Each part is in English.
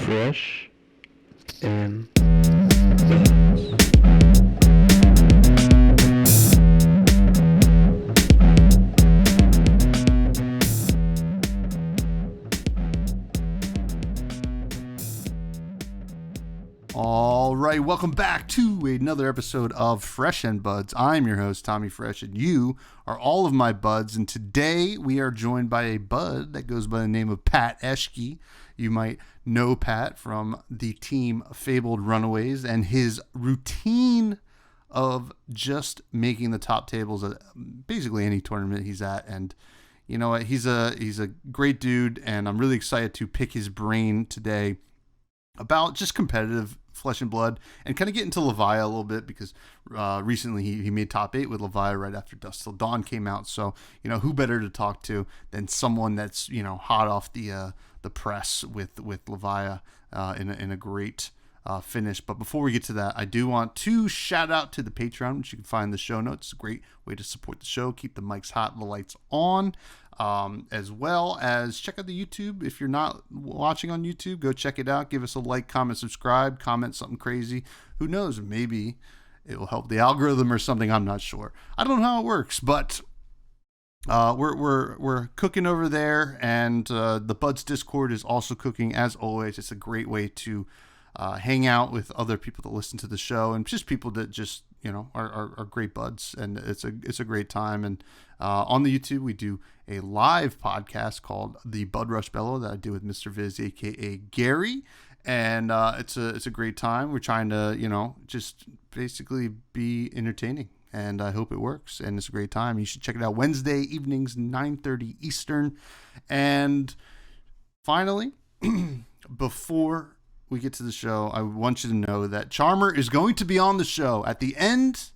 Fresh and All right, welcome back to another episode of Fresh and Buds. I'm your host, Tommy Fresh, and you are all of my buds. And today we are joined by a bud that goes by the name of Pat Eshghy. You might know Pat from the team Fabled Runaways and his routine of just making the top tables at basically any tournament he's at. And you know what? He's a great dude, and I'm really excited to pick his brain today about just competitive Flesh and Blood and kind of get into Levia a little bit because recently he made top 8 with Levia right after Dusk Till Dawn came out. So, you know, who better to talk to than someone that's, you know, hot off the press with Levia in a great finish. But before we get to that, I do want to shout out to the Patreon, which you can find in the show notes. It's a great way to support the show, keep the mics hot and the lights on. As well as check out the YouTube. If you're not watching on YouTube, go check it out. Give us a like, comment, subscribe, comment something crazy. Who knows? Maybe it will help the algorithm or something. I'm not sure. I don't know how it works, but we're cooking over there, and the Buds Discord is also cooking as always. It's a great way to hang out with other people that listen to the show and just people that just, you know, are great buds, and it's a great time. And on the YouTube, we do a live podcast called the Bud Rush Bellow that I do with Mr. Viz, aka Gary, and it's a great time. We're trying to, you know, just basically be entertaining, and I hope it works. And it's a great time. You should check it out Wednesday evenings, 9:30 Eastern. And finally, before we get to the show, I want you to know that Charmer is going to be on the show at the end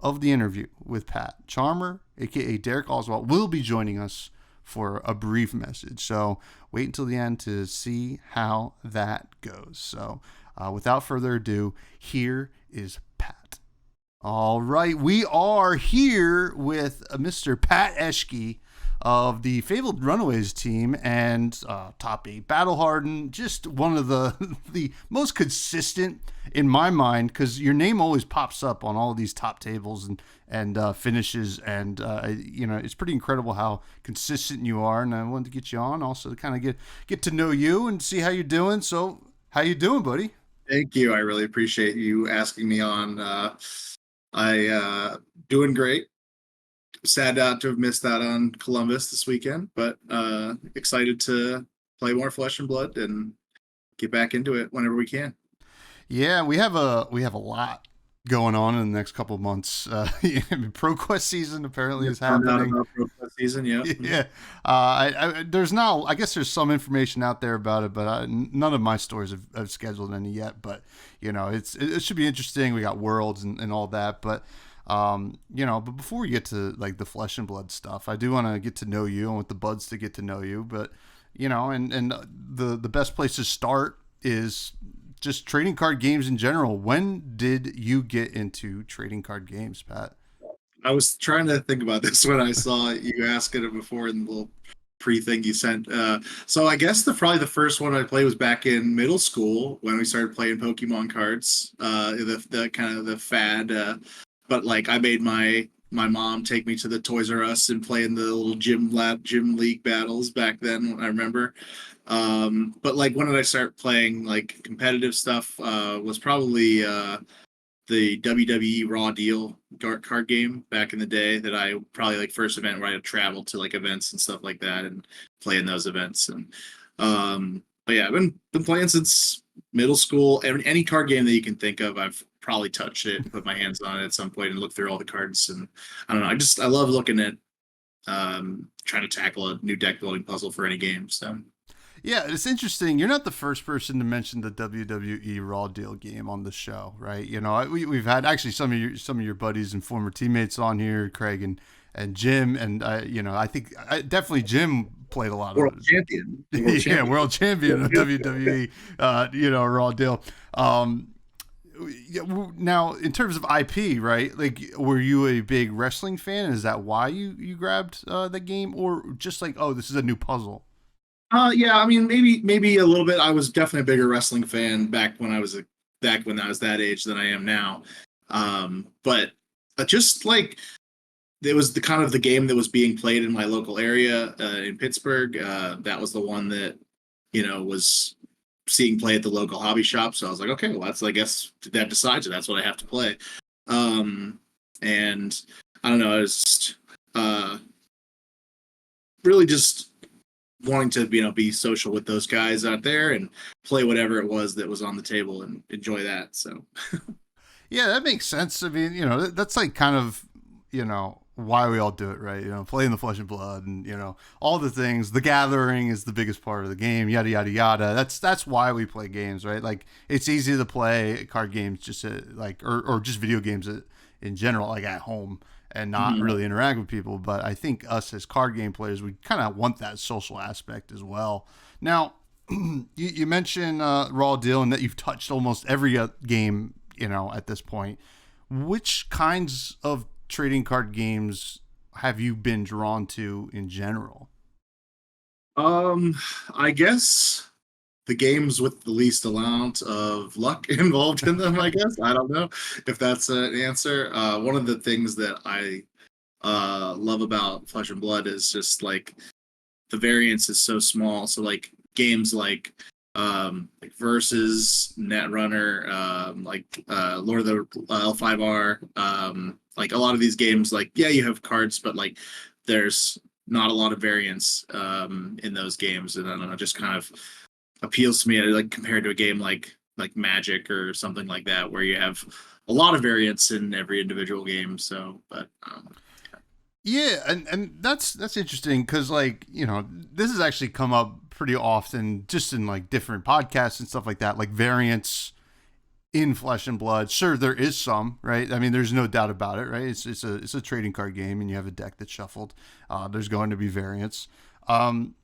of the interview with Pat. Charmer, aka Derek Oswald, will be joining us for a brief message. So wait until the end to see how that goes. So without further ado, here is Pat. All right, we are here with Mr. Pat Eshghy of the Fabled Runaways team and top 8 battle hardened, just one of the most consistent in my mind, because your name always pops up on all of these top tables and finishes, and you know, it's pretty incredible how consistent you are. And I wanted to get you on also to kind of get to know you and see how you're doing. So how you doing, buddy? Thank you. I really appreciate you asking me on. I doing great. Sad not to have missed out on Columbus this weekend, but excited to play more Flesh and Blood and get back into it whenever we can. Yeah, we have a lot going on in the next couple of months. ProQuest season apparently is happening. ProQuest season, yeah. Yeah. I guess there's some information out there about it, but none of my stores have scheduled any yet. But you know, it should be interesting. We got Worlds and all that, but. You know, but before we get to like the Flesh and Blood stuff, I do want to get to know you. I want the buds to get to know you, but you know, and the best place to start is just trading card games in general. When did you get into trading card games, Pat? I was trying to think about this when I saw you asking it before in the little pre-thing you sent. So I guess probably the first one I played was back in middle school when we started playing Pokemon cards. The kind of the fad. But like I made my mom take me to the Toys R Us and play in the little gym league battles back then, I remember. But like when did I start playing like competitive stuff was probably the WWE Raw Deal card game back in the day that I probably like first event where I had traveled to like events and stuff like that and play in those events. And but yeah, I've been playing since middle school. Any card game that you can think of, I've probably touched it, put my hands on it at some point and looked through all the cards. And I don't know, I love looking at trying to tackle a new deck building puzzle for any game. So yeah, it's interesting. You're not the first person to mention the WWE Raw Deal game on the show, right? You know, we've had actually some of your buddies and former teammates on here, Craig and Jim, and you know, I think definitely Jim played a lot world of champion. World champion of WWE, you know, Raw Deal. Now, in terms of IP, right? Like, were you a big wrestling fan? Is that why you grabbed the game, or just like, oh, this is a new puzzle? Yeah, I mean, maybe a little bit. I was definitely a bigger wrestling fan back when I was that age than I am now. But just like it was the kind of the game that was being played in my local area in Pittsburgh. That was the one that was seeing play at the local hobby shop. So I was like, okay, well, that's I guess that decides it. That's what I have to play. And I don't know. I was really just wanting to be social with those guys out there and play whatever it was that was on the table and enjoy that. So Yeah, that makes sense. I mean, that's like kind of, why we all do it, right? Playing the flesh and blood and, all the things. The gathering is the biggest part of the game, yada, yada, yada. That's why we play games, right? Like, it's easy to play card games just or just video games in general, like at home and not really interact with people. But I think us as card game players, we kind of want that social aspect as well. Now, you mentioned Raw Deal and that you've touched almost every game, at this point. Which kinds of trading card games have you been drawn to in general? I guess the games with the least amount of luck involved in them, I guess. I don't know if that's an answer. One of the things that I love about Flesh and Blood is just like the variance is so small. So like games like Versus, Netrunner, Lord of the L5R, like a lot of these games, like yeah, you have cards, but like there's not a lot of variance in those games, and I don't know, just kind of appeals to me, like compared to a game like Magic or something like that, where you have a lot of variance in every individual game. So, but yeah, and that's interesting because this has actually come up pretty often just in like different podcasts and stuff like that, like variance in Flesh and Blood. Sure, there is some, right? I mean, there's no doubt about it, right? It's a trading card game, and you have a deck that's shuffled. There's going to be variance, and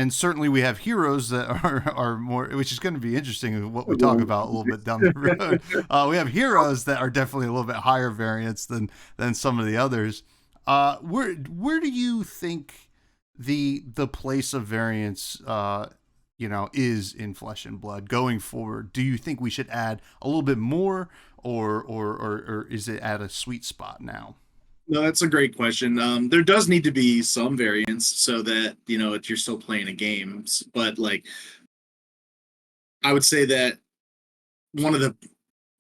certainly we have heroes that are more, which is going to be interesting what we talk about a little bit down the road. We have heroes that are definitely a little bit higher variance than some of the others. Where do you think the place of variance is in Flesh and Blood going forward? Do you think we should add a little bit more, or is it at a sweet spot now? No, that's a great question. There does need to be some variance so that you're still playing a game. But like, I would say that one of the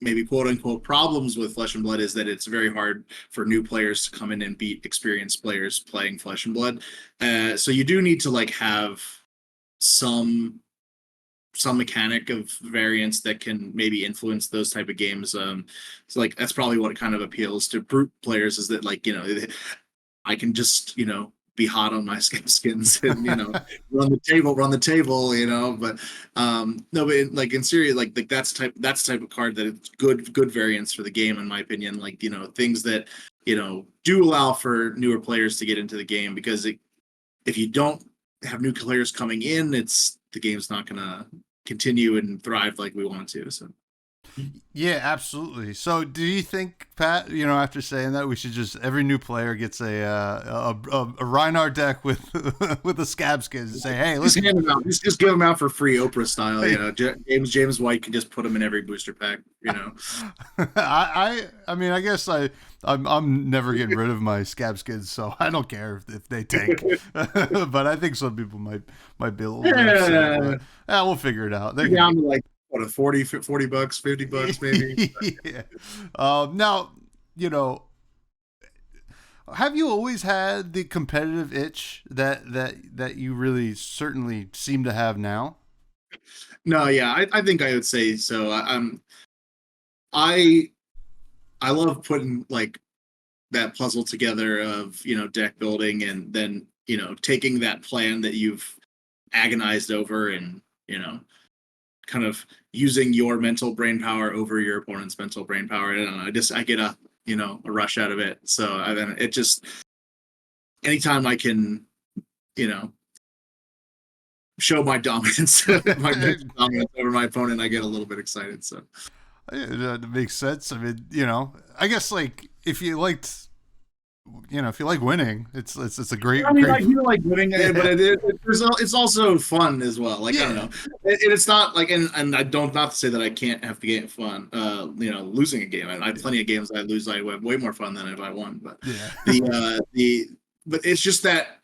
maybe quote unquote problems with Flesh and Blood is that it's very hard for new players to come in and beat experienced players playing Flesh and Blood. So you do need to like have some mechanic of variance that can maybe influence those type of games. So like that's probably what kind of appeals to brute players, is that like I can just be hot on my Scapskins and run the table, but no, but like in serious, like that's the type of card that it's good variance for the game, in my opinion. Like things that do allow for newer players to get into the game, because if you don't have new players coming in, the game's not gonna continue and thrive like we want to. So Yeah, absolutely. So, do you think, Pat? After saying that, we should just every new player gets a Reinhardt deck with with a Scapskins and say, "Hey, just listen, hand them out. Just give them out for free, Oprah style. James White can just put them in every booster pack. I mean, I guess I'm never getting rid of my Scapskins, so I don't care if they tank. But I think some people might be a little bit upset. But, we'll figure it out. They're down to like what, a $40 bucks, $50 maybe. Yeah. Now, have you always had the competitive itch that you really certainly seem to have now? No, yeah, I think I would say so. I love putting like that puzzle together of deck building, and then taking that plan that you've agonized over, and kind of using your mental brain power over your opponent's mental brain power. And I get a rush out of it. So then it just, anytime I can show my dominance, my mental dominance over my opponent, I get a little bit excited. So That makes sense. I mean, I guess like if you liked if you like winning, it's a great. I mean, great. like you like winning, Yeah. but it's also fun as well. Like I don't know, it's not like, and I don't, not to say that I can't have the game fun. Losing a game, I have plenty of games I lose. I have way more fun than if I won. But but it's just that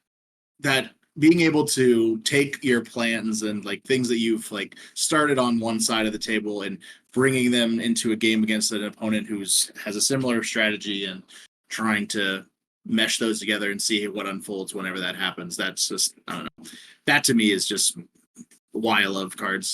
being able to take your plans and like things that you've like started on one side of the table and bringing them into a game against an opponent who's has a similar strategy and trying to mesh those together and see what unfolds whenever that happens. That's just, I don't know. That to me is just why I love card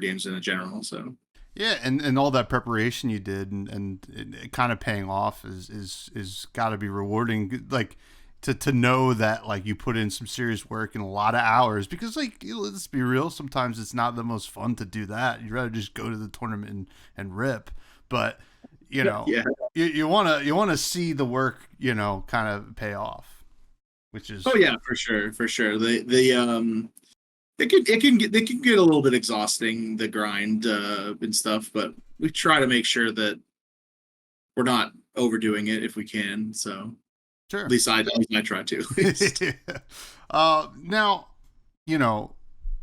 games in general. So yeah, and all that preparation you did and it kind of paying off is got to be rewarding. Like to know that like you put in some serious work and a lot of hours, because like let's be real, sometimes it's not the most fun to do that. You'd rather just go to the tournament and rip. But you want to see the work kind of pay off, which is for sure. It can get a little bit exhausting, the grind and stuff, but we try to make sure that we're not overdoing it if we can. So sure. At least I try to. Now,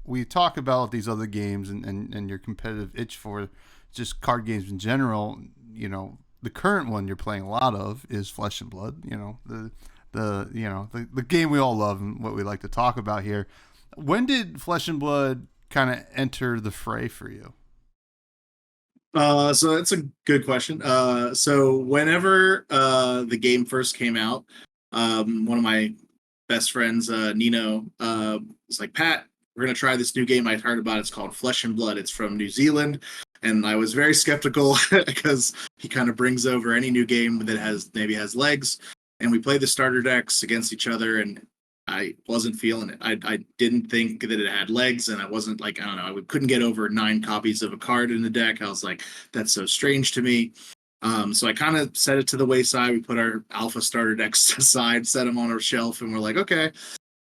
we talk about these other games and your competitive itch for just card games in general. The current one you're playing a lot of is Flesh and Blood. The game we all love and what we like to talk about here. When did Flesh and Blood kind of enter the fray for you? So that's a good question. So whenever the game first came out, one of my best friends, Nino, was like, Pat, we're gonna try this new game I heard about. It's called Flesh and Blood. It's from New Zealand, and I was very skeptical because he kind of brings over any new game that maybe has legs. And we played the starter decks against each other, and I wasn't feeling it. I didn't think that it had legs, and I wasn't like, I don't know, I couldn't get over 9 copies of a card in the deck. I was like, that's so strange to me. So I kind of set it to the wayside. We put our alpha starter decks aside, set them on our shelf, and we're like, okay.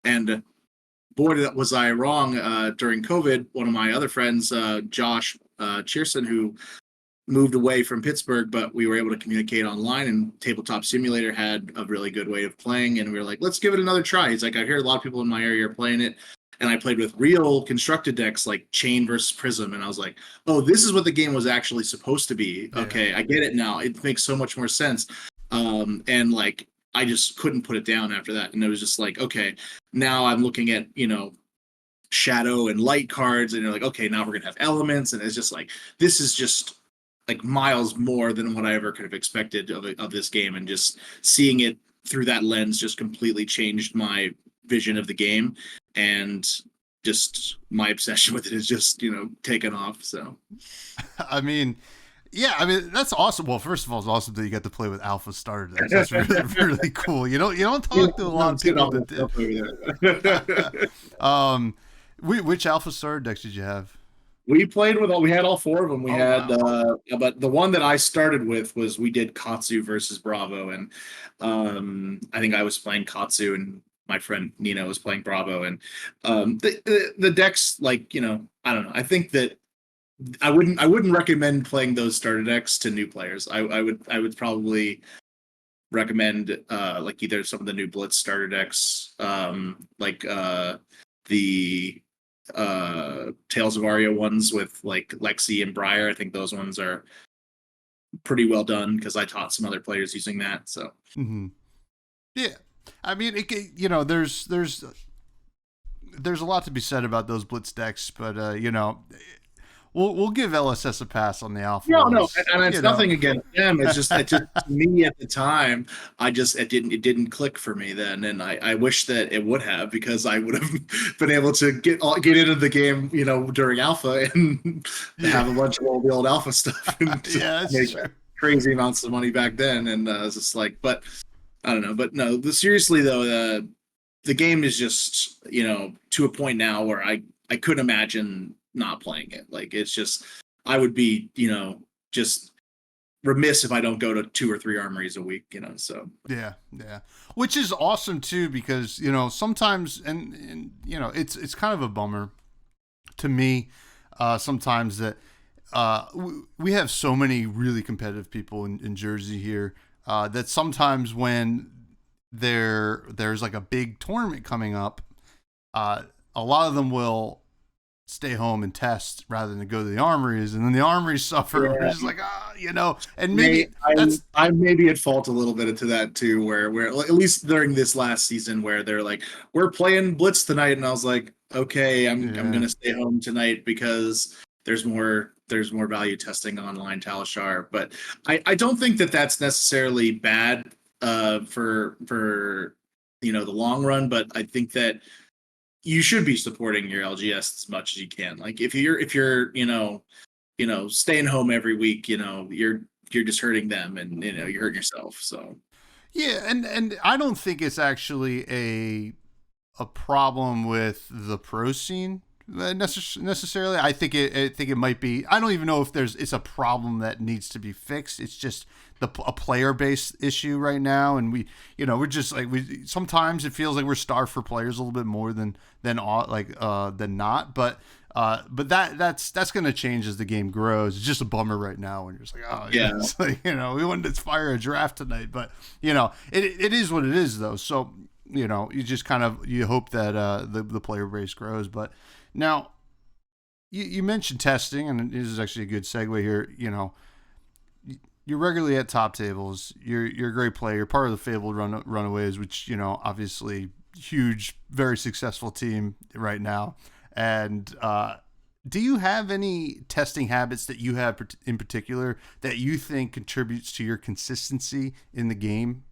And boy, was I wrong. During COVID, one of my other friends, Josh Cheerson, who moved away from Pittsburgh, but we were able to communicate online, and Tabletop Simulator had a really good way of playing, and we were like, let's give it another try. He's like, I hear a lot of people in my area are playing it, and I played with real constructed decks like Chain versus Prism, and I was like, oh, this is what the game was actually supposed to be. Okay, I get it now. It makes so much more sense. And like, I just couldn't put it down after that, and it was just like, okay, now I'm looking at, shadow and light cards, and you're like, okay, now we're gonna have elements, and it's just like, this is just like miles more than what I ever could have expected of this game, and just seeing it through that lens just completely changed my vision of the game, and just my obsession with it is just taken off. So I mean, that's awesome. Well, first of all, it's awesome that you get to play with alpha starter decks. That's really, really cool. You don't talk to a lot of people that did. Which alpha starter decks did you have? We had all 4 of them. We had, wow. But the one that I started with was, we did Katsu versus Bravo, and I think I was playing Katsu, and my friend Nino was playing Bravo, and the decks, like, I don't know. I think that I wouldn't recommend playing those starter decks to new players. I would probably recommend like either some of the new Blitz starter decks, like the Tales of Aria ones with like Lexi and Briar. I think those ones are pretty well done, because I taught some other players using that. So yeah, I mean, there's a lot to be said about those Blitz decks, but we'll give LSS a pass on the alpha. No, and it's nothing against them. It's just to me at the time, it didn't click for me then, and I wish that it would have, because I would have been able to get into the game, during alpha, and have a bunch of the old alpha stuff, and make true. Crazy amounts of money back then. And it's just like, but I don't know. But no, seriously though, the game is just to a point now where I couldn't imagine not playing it. Like, it's just, I would be just remiss if I don't go to 2 or 3 armories a week. So yeah, which is awesome too, because sometimes and it's kind of a bummer to me sometimes that we have so many really competitive people in Jersey here that sometimes when there's like a big tournament coming up, a lot of them will stay home and test rather than go to the armories, and then the armories suffer. Yeah. We're just like, and maybe I'm maybe at fault a little bit to that too, where at least during this last season where they're like, we're playing Blitz tonight, and I was like, okay, I'm gonna stay home tonight because there's more value testing online Talishar. But I don't think that that's necessarily bad for the long run, but I think that you should be supporting your LGS as much as you can. Like if you're staying home every week, you're just hurting them, and you're hurting yourself. So yeah, and I don't think it's actually a problem with the pro scene necessarily. I think it might be. I don't even know if it's a problem that needs to be fixed. It's just a player based issue right now, and we're just like sometimes it feels like we're starved for players a little bit more than not. But that's going to change as the game grows. It's just a bummer right now when you're just like, oh yeah, it's like, we wanted to fire a draft tonight, but it is what it is though. So you just kind of hope that the player base grows. But now you mentioned testing, and this is actually a good segue here. You're regularly at top tables. You're a great player. You're part of the Fabled Runaways, which obviously huge, very successful team right now. And do you have any testing habits that you have in particular that you think contributes to your consistency in the game?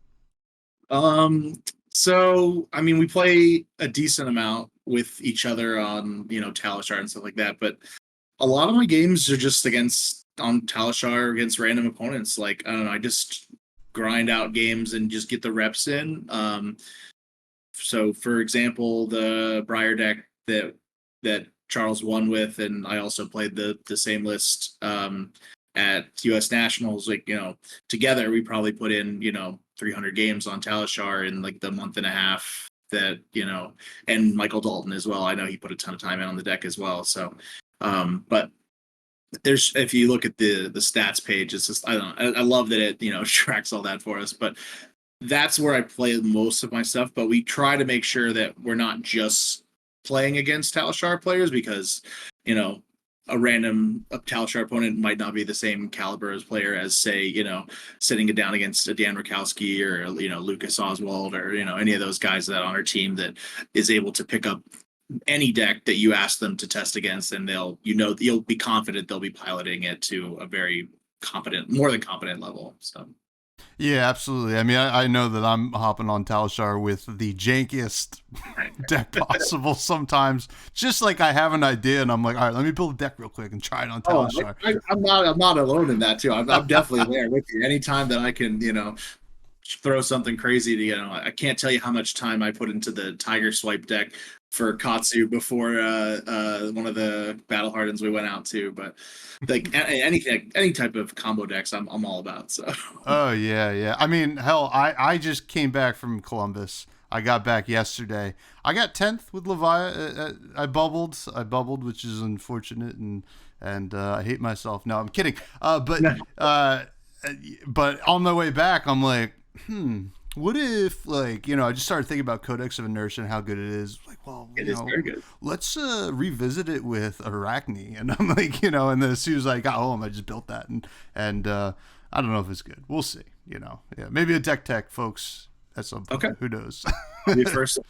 So I mean, we play a decent amount with each other on Talishar and stuff like that, but a lot of my games are just on Talishar against random opponents. Like, I don't know, I just grind out games and just get the reps in. So for example, the Briar deck that Charles won with, and I also played the same list at US Nationals. Like, together we probably put in 300 games on Talishar in like the month and a half that and Michael Dalton as well. I know he put a ton of time in on the deck as well. So but if you look at the stats page, it's just, I love that it tracks all that for us. But that's where I play most of my stuff. But we try to make sure that we're not just playing against Talishar players, because a random Talishar opponent might not be the same caliber as player as, say, sitting it down against a Dan Rakowski or Lucas Oswald or any of those guys that on our team that is able to pick up any deck that you ask them to test against, and you'll be confident they'll be piloting it to a very more than competent level. So yeah, absolutely. I mean, I know that I'm hopping on Talishar with the jankiest deck possible sometimes. Just like I have an idea and I'm like, all right, let me build a deck real quick and try it on Talishar. I'm not alone in that too. I'm definitely there with you. Anytime that I can, throw something crazy to, I can't tell you how much time I put into the Tiger Swipe deck for Katsu before one of the Battle Hardens we went out to. But like any type of combo decks, I'm all about. So oh yeah. I mean, hell, I just came back from Columbus. I got back yesterday. I got 10th with Levia. I bubbled, which is unfortunate, and I hate myself. No, I'm kidding. But on my way back, I'm like, what if, like, I just started thinking about Codex of Inertia and how good it is. Like, well, it is very good. Let's revisit it with Arachne. And I'm like, and then as soon as I got home, I just built that, and I don't know if it's good. We'll see. Yeah, maybe a deck tech, folks, at some point. Okay. Who knows? Be first.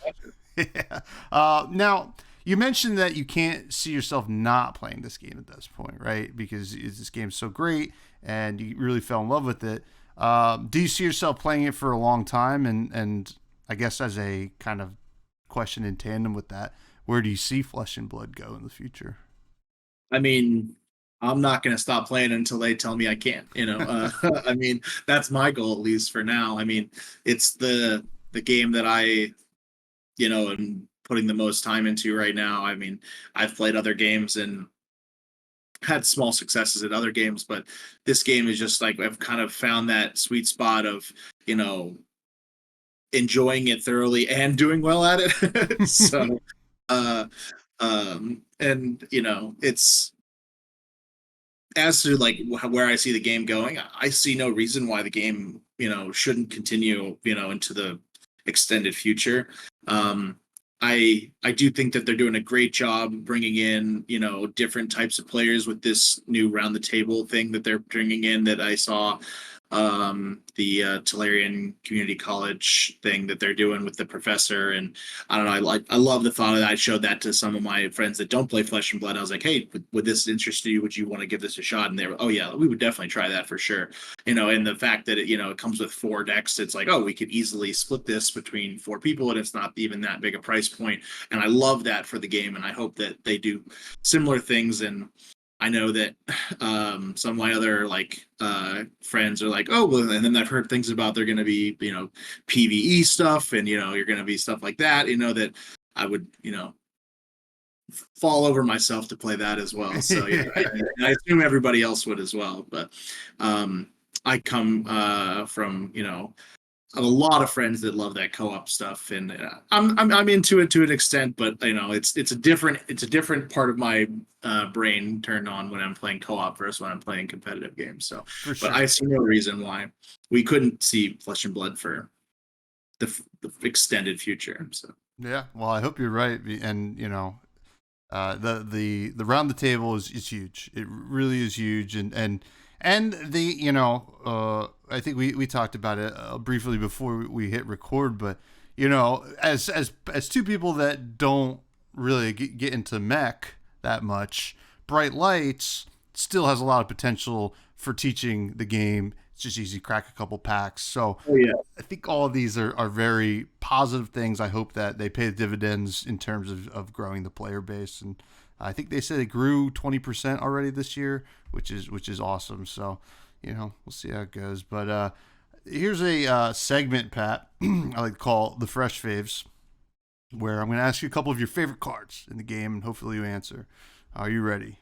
Yeah. Now, you mentioned that you can't see yourself not playing this game at this point, right? Because this game's so great and you really fell in love with it. Do you see yourself playing it for a long time? And I guess as a kind of question in tandem with that, where do you see Flesh and Blood go in the future? I mean, I'm not going to stop playing until they tell me I can't, I mean, that's my goal, at least for now. I mean, it's the game that I, am putting the most time into right now. I mean, I've played other games and had small successes at other games, but this game is just like, I've kind of found that sweet spot of, enjoying it thoroughly and doing well at it. So, and it's, as to like where I see the game going, I see no reason why the game, shouldn't continue, into extended future. I do think that they're doing a great job bringing in, different types of players with this new round the table thing that they're bringing in that I saw the Tolarian Community College thing that they're doing with the professor. And I don't know, I love the thought of that. I showed that to some of my friends that don't play Flesh and Blood. I was like, hey, would this interest you? Would you want to give this a shot? And they were, oh yeah, we would definitely try that for sure. And the fact that it comes with 4 decks, it's like, oh, we could easily split this between 4 people and it's not even that big a price point. And I love that for the game, and I hope that they do similar things. And I know that some of my other friends are like, oh, well, and then I've heard things about they're going to be, PVE stuff, and you're going to be stuff like that. That I would, fall over myself to play that as well. So yeah, I assume everybody else would as well. But I come from I have a lot of friends that love that co-op stuff, and I'm into it to an extent, but it's a different part of my brain turned on when I'm playing co-op versus when I'm playing competitive games. So, For sure. but I see no reason why we couldn't see Flesh and Blood for the extended future. So yeah, well, I hope you're right, and the round the table is huge. It really is huge, and the I think we talked about it briefly before we hit record, but as 2 people that don't really get into mech that much, Bright Lights still has a lot of potential for teaching the game. It's just easy to crack a couple packs. So I think all of these are very positive things. I hope that they pay dividends in terms of growing the player base. And I think they said it grew 20% already this year, which is awesome. So, we'll see how it goes. But here's a segment, Pat, I like to call the Fresh Faves, where I'm going to ask you a couple of your favorite cards in the game, and hopefully you answer. Are you ready?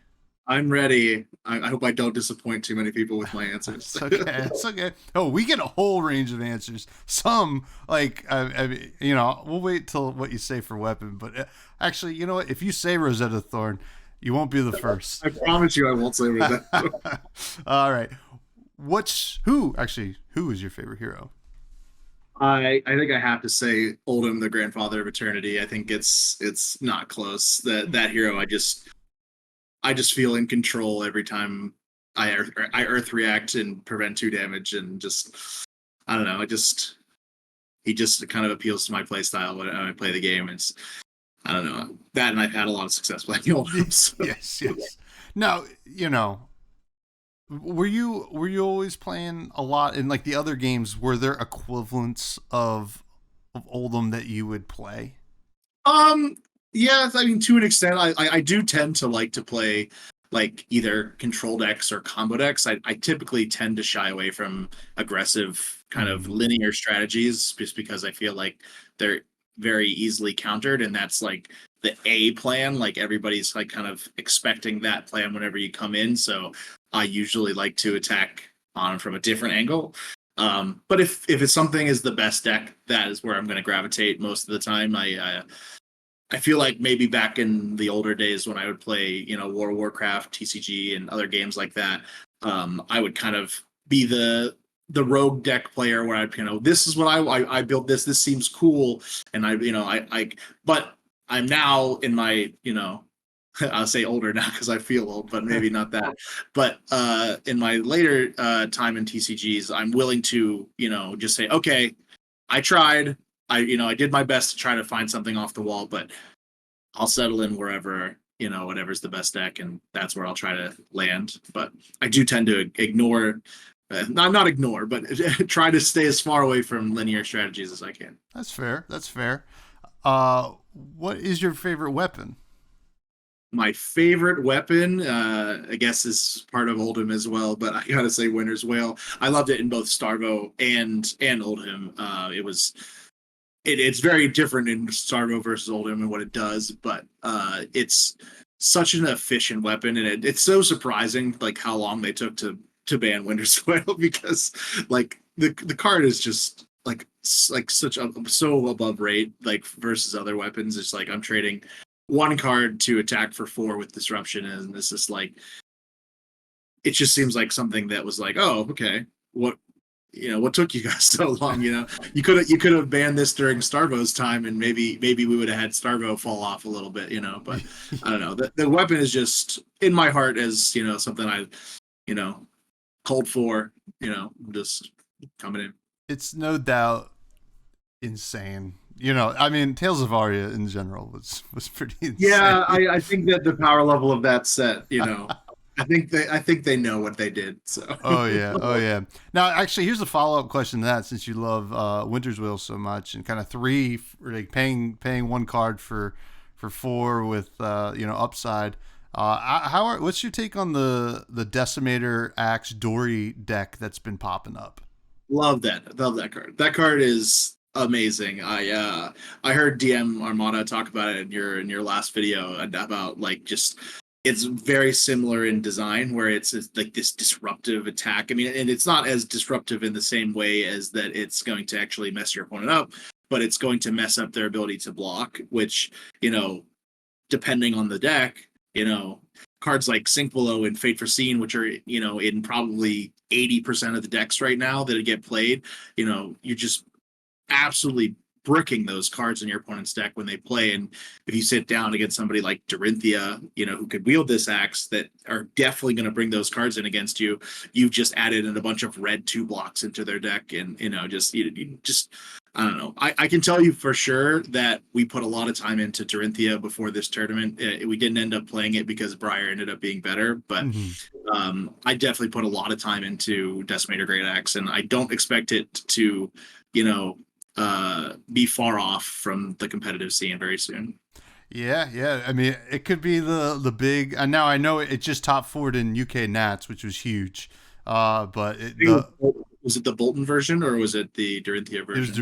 I'm ready. I hope I don't disappoint too many people with my answers. It's okay. It's okay. Oh, we get a whole range of answers. Some, we'll wait till what you say for weapon. But actually, you know what? If you say Rosetta Thorn, you won't be the first. I promise you I won't say Rosetta Thorn. All right. Who is your favorite hero? I think I have to say Oldhim, the Grandfather of Eternity. I think it's not close. That hero, I just feel in control every time I earth react and prevent 2 damage, and I don't know. He just kind of appeals to my play style when I play the game. I don't know that, and I've had a lot of success playing Oldhim. So. Yes. Now, were you always playing a lot in the other games? Were there equivalents of Oldhim that you would play? Yeah, I mean, to an extent, I do tend to like to play either control decks or combo decks. I typically tend to shy away from aggressive kind of linear strategies just because I feel like they're very easily countered, and that's the A plan. Everybody's kind of expecting that plan whenever you come in. So I usually like to attack on from a different angle. But if it's something is the best deck, that is where I'm going to gravitate most of the time. I feel like maybe back in the older days when I would play, World of Warcraft, TCG, and other games like that, I would kind of be the rogue deck player where this is what I built this. This seems cool, and but I'm now in my, I'll say older now because I feel old, but maybe not that. But in my later time in TCGs, I'm willing to, just say, okay, I tried. I did my best to try to find something off the wall, but I'll settle in wherever, whatever's the best deck, and that's where I'll try to land. But I do tend to ignore, not ignore, but try to stay as far away from linear strategies as I can. That's fair. What is your favorite weapon? My favorite weapon, I guess, is part of Oldhim as well, but I gotta say Winter's Wail. I loved it in both Starvo and Oldhim. It's very different in Starvo versus Oldhim and what it does, but it's such an efficient weapon, and it's so surprising how long they took to ban Winter's Wail, because the card is just so above rate versus other weapons. It's I'm trading 1 card to attack for 4 with disruption, and this is it just seems like something that was oh, okay, what what took you guys so long? You could have banned this during Starvo's time, and maybe we would have had Starvo fall off a little bit. But I don't know. The weapon is just in my heart as something I cold for. Just coming in. It's no doubt insane. I mean, Tales of Aria in general was pretty insane. Yeah, I think that the power level of that set, I think they know what they did. So. Oh yeah. Now, actually, here's a follow-up question to that. Since you love Winter's Wheel so much, and kind of 3, like paying 1 card for 4 with upside. What's your take on the Decimator Axe Dory deck that's been popping up? Love that card. That card is amazing. I heard DM Armada talk about it in your last video about like just it's very similar in design where it's like this disruptive attack. I mean, and it's not as disruptive in the same way as that it's going to actually mess your opponent up, but it's going to mess up their ability to block, which, depending on the deck, cards like Sink Below and Fate Foreseen, which are, in probably 80% of the decks right now that get played, you're just absolutely bricking those cards in your opponent's deck when they play. And if you sit down against somebody like Dorinthia, who could wield this axe that are definitely going to bring those cards in against you, you've just added in a bunch of red 2 blocks into their deck. And, just I don't know. I can tell you for sure that we put a lot of time into Dorinthia before this tournament. We didn't end up playing it because Briar ended up being better, but I definitely put a lot of time into Decimator Great Axe, and I don't expect it to, be far off from the competitive scene very soon. Yeah. I mean, it could be the big. Now I know it just top 4'd in UK Nats, which was huge. But was it the Bolton version or was it the Dorinthia version? It was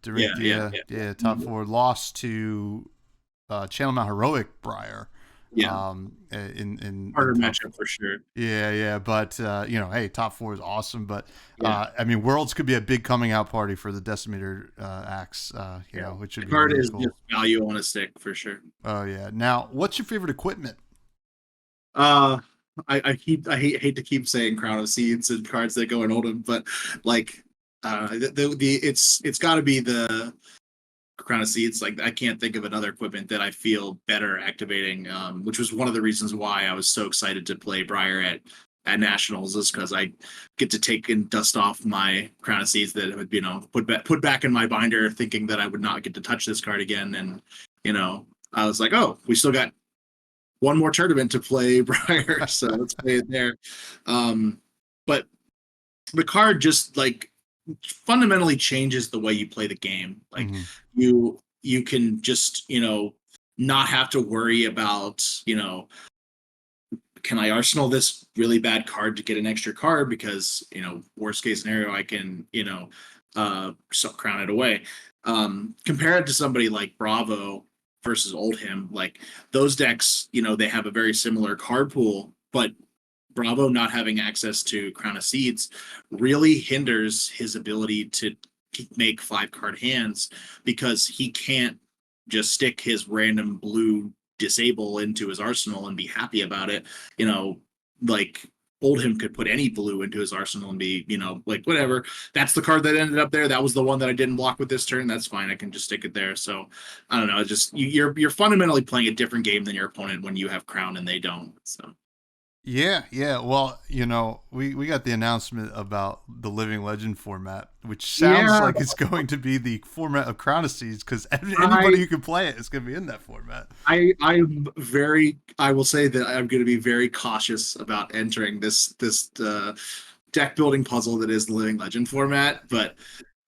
Dorinthia. Yeah. Top 4 lost to Channel Mount Heroic Briar. Yeah. In harder matchup for sure. Yeah. But hey, top 4 is awesome. But I mean, Worlds could be a big coming out party for the Decimator Axe. Which would be card really is cool. Just value on a stick for sure. Oh yeah. Now, what's your favorite equipment? I hate to keep saying Crown of Seeds and cards that go in Oldham, but like it's got to be the Crown of Seeds. Like I can't think of another equipment that I feel better activating, which was one of the reasons why I was so excited to play Briar at Nationals, is because I get to take and dust off my Crown of Seeds that would put back in my binder, thinking that I would not get to touch this card again. And I was like, oh, we still got one more tournament to play Briar, so let's play it there. But the card just like fundamentally changes the way you play the game. Like you can just not have to worry about can I arsenal this really bad card to get an extra card, because worst case scenario I can crown it away. Compare it to somebody like Bravo versus Oldhim, like those decks, they have a very similar card pool, but Bravo not having access to Crown of Seeds really hinders his ability to make 5-card hands, because he can't just stick his random blue disable into his arsenal and be happy about it. Like Oldhim could put any blue into his arsenal and be, like whatever. That's the card that ended up there. That was the one that I didn't block with this turn. That's fine. I can just stick it there. So I don't know. It's just you're fundamentally playing a different game than your opponent when you have Crown and they don't. So. Yeah. Well, we got the announcement about the Living Legend format, which sounds like it's going to be the format of Crown of Seeds, because anybody who can play it is going to be in that format. I will say that I'm going to be very cautious about entering this deck building puzzle that is the Living Legend format, but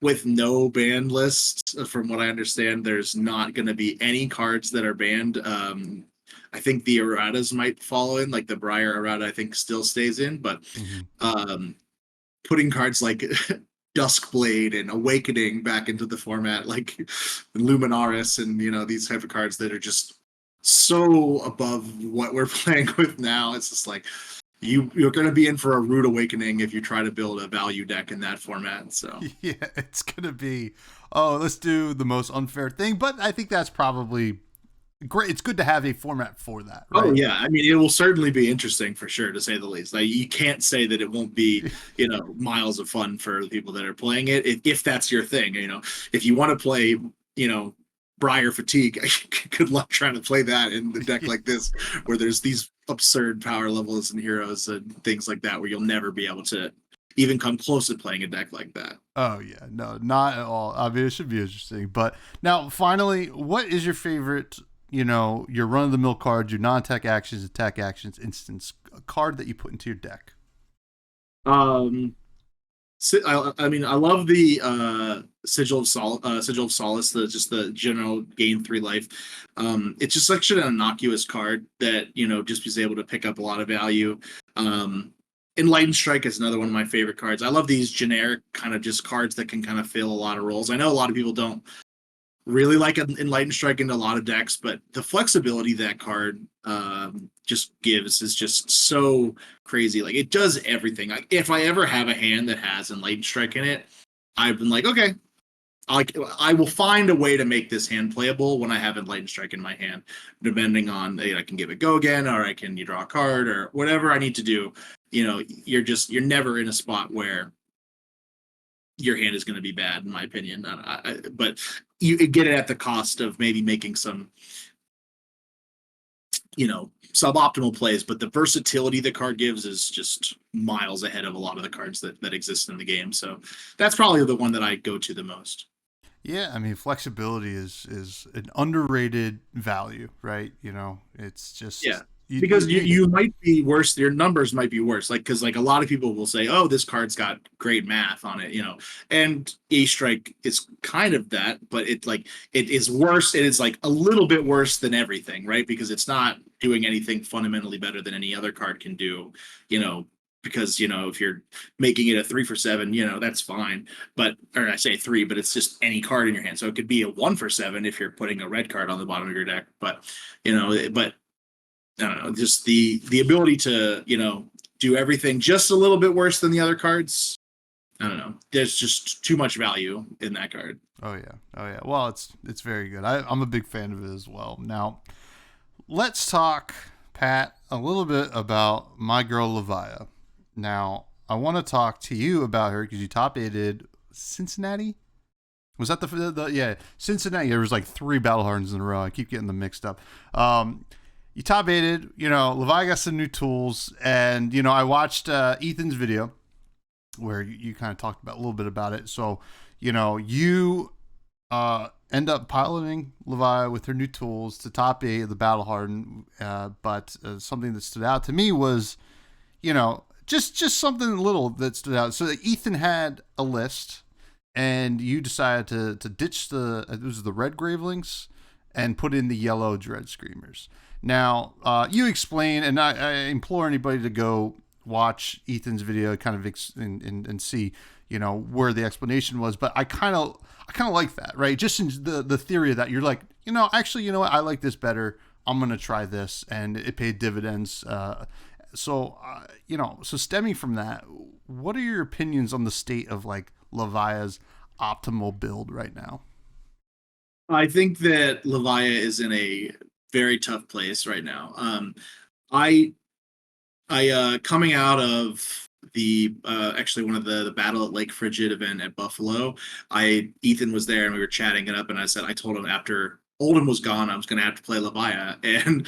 with no banned list, from what I understand, there's not going to be any cards that are banned. I think the erratas might fall in, like the Briar errata I think still stays in, but putting cards like Duskblade and Awakening back into the format, like Luminaris and these type of cards that are just so above what we're playing with now. It's just like you're going to be in for a rude awakening if you try to build a value deck in that format. So yeah, it's going to be, let's do the most unfair thing, but I think that's probably great. It's good to have a format for that, Oh right? yeah, I mean, it will certainly be interesting for sure, to say the least. Like, you can't say that it won't be, miles of fun for the people that are playing it, if that's your thing. If you want to play, Briar Fatigue, good luck trying to play that in the deck like this, where there's these absurd power levels and heroes and things like that, where you'll never be able to even come close to playing a deck like that. Oh yeah, no, not at all. I mean, it should be interesting. But now, finally, what is your favorite? Your run of the mill cards, your non-attack actions, attack actions, instance card that you put into your deck. Um, I mean, I love the Sigil of Solace, just the general gain 3 life. It's just such an innocuous card that just is able to pick up a lot of value. Enlightened Strike is another one of my favorite cards. I love these generic kind of just cards that can kind of fill a lot of roles. I know a lot of people don't really like an Enlightened Strike into a lot of decks, but the flexibility that card just gives is just so crazy. Like, it does everything. Like, if I ever have a hand that has Enlightened Strike in it, I've been like, okay, I will find a way to make this hand playable when I have Enlightened Strike in my hand, depending on, I can give it go again, or I can draw a card, or whatever I need to do. You're never in a spot where your hand is going to be bad, in my opinion. But you get it at the cost of maybe making some, suboptimal plays. But the versatility the card gives is just miles ahead of a lot of the cards that exist in the game. So that's probably the one that I go to the most. Yeah, I mean, flexibility is an underrated value, right? It's just Yeah. Because need you it. might be worse, your numbers might be worse. Like, because like a lot of people will say, oh, this card's got great math on it, and A Strike is kind of that, but it is worse. It is like a little bit worse than everything, right? Because it's not doing anything fundamentally better than any other card can do, because if you're making it a 3 for 7, that's fine. But, or I say 3, but it's just any card in your hand. So it could be a 1 for 7 if you're putting a red card on the bottom of your deck. But but I don't know, just the ability to, do everything just a little bit worse than the other cards. I don't know. There's just too much value in that card. Oh yeah, oh yeah. Well, it's very good. I'm a big fan of it as well. Now, let's talk, Pat, a little bit about my girl Levia. Now, I want to talk to you about her because you top aided Cincinnati. Was that yeah, Cincinnati? There was like 3 Battle Hardens in a row. I keep getting them mixed up. You top aided, Levi got some new tools, and I watched Ethan's video where you kind of talked about a little bit about it. So, you end up piloting Levi with her new tools to top 8 of the Battle Harden. But something that stood out to me was, just something little that stood out. So Ethan had a list, and you decided to ditch it was the red Gravelings and put in the yellow Dread Screamers. Now, you explain, and I implore anybody to go watch Ethan's video, kind of and see, where the explanation was. But I kind of like that, right? Just in the theory of that, you're like, actually, what? I like this better. I'm gonna try this, and it paid dividends. So stemming from that, what are your opinions on the state of like Levia's optimal build right now? I think that Levia is in a very tough place right now. I coming out of the actually one of the Battle at Lake Frigid event at Buffalo, Ethan was there and we were chatting it up, and I told him after Oldham was gone, I was going to have to play Levia, and